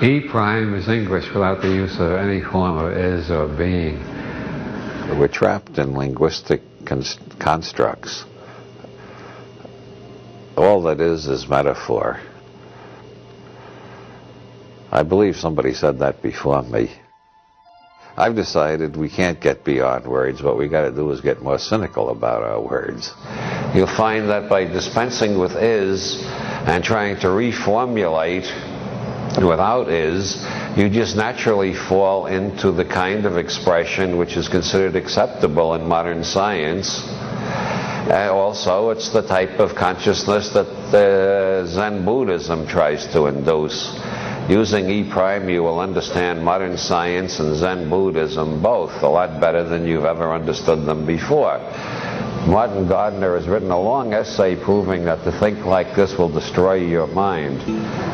E prime is English without the use of any form of is or being. We're trapped in linguistic constructs. All that is metaphor. I believe somebody said that before me. I've decided we can't get beyond words. What we got to do is get more cynical about our words. You'll find that by dispensing with is and trying to reformulate without is, you just naturally fall into the kind of expression which is considered acceptable in modern science. Also, it's the type of consciousness that Zen Buddhism tries to induce. Using E prime, you will understand modern science and Zen Buddhism both a lot better than you've ever understood them before. Martin Gardner has written a long essay proving that to think like this will destroy your mind.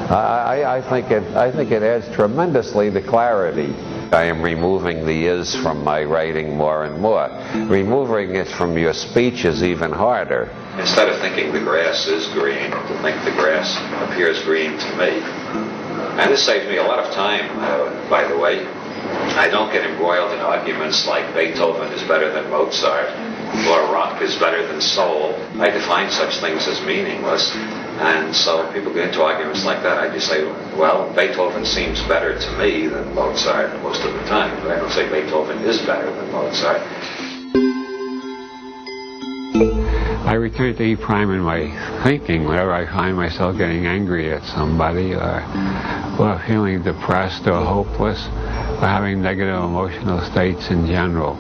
I think it adds tremendously to clarity. I am removing the is from my writing more and more. Removing it from your speech is even harder. Instead of thinking the grass is green, to think the grass appears green to me. And this saves me a lot of time, by the way. I don't get embroiled in arguments like Beethoven is better than Mozart, or rock is better than soul. I define such things as meaningless. And so when people get into arguments like that, I just say, well, Beethoven seems better to me than Mozart most of the time. But I don't say Beethoven is better than Mozart. I return to E prime in my thinking whenever I find myself getting angry at somebody or feeling depressed or hopeless or having negative emotional states in general.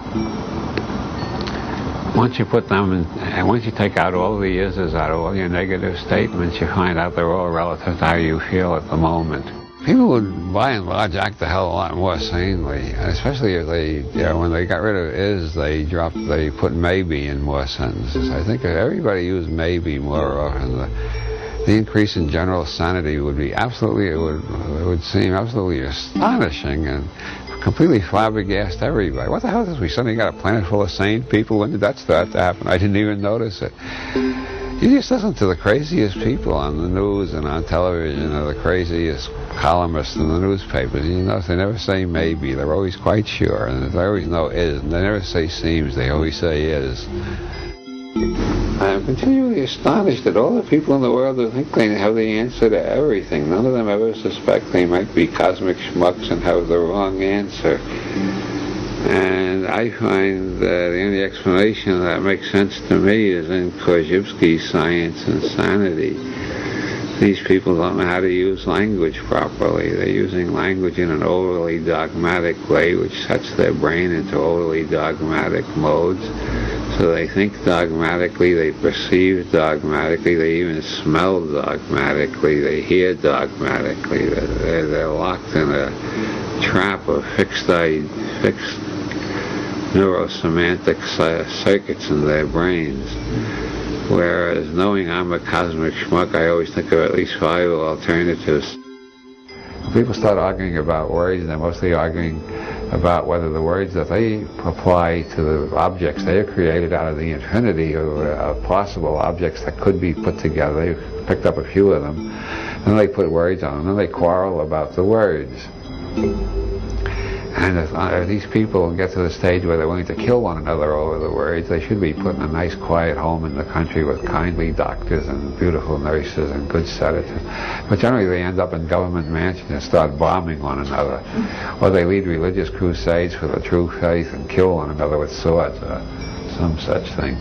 Once you put them in, and once you take out all the ises out of all your negative statements, you find out they're all relative to how you feel at the moment. People would, by and large, act a hell of a lot more sanely, especially if they, when they got rid of is, they put maybe in more sentences. I think if everybody used maybe more often, the increase in general sanity would be absolutely, it would seem absolutely astonishing and completely flabbergasted everybody. What the hell is we suddenly got a planet full of sane people? When did that start to happen? I didn't even notice it. You just listen to the craziest people on the news and on television, or the craziest columnists in the newspapers. You notice they never say maybe. They're always quite sure, and they always know is, and they never say seems. They always say is. I'm continually astonished at all the people in the world who think they have the answer to everything. None of them ever suspect they might be cosmic schmucks and have the wrong answer. And I find the only explanation that makes sense to me is in Korzybski's Science and Sanity. These people don't know how to use language properly. They're using language in an overly dogmatic way, which sets their brain into overly dogmatic modes. So they think dogmatically, they perceive dogmatically, they even smell dogmatically, they hear dogmatically. They're locked in a trap of fixed neurosemantic circuits in their brains. Whereas knowing I'm a cosmic schmuck, I always think of at least 5 alternatives. When people start arguing about words, they're mostly arguing about whether the words that they apply to the objects they have created out of the infinity of possible objects that could be put together. They've picked up a few of them, and they put words on them, and they quarrel about the words. And if these people get to the stage where they're willing to kill one another over the words, they should be put in a nice quiet home in the country with kindly doctors and beautiful nurses and good sedatives. But generally they end up in government mansions and start bombing one another. Or they lead religious crusades for the true faith and kill one another with swords or some such thing.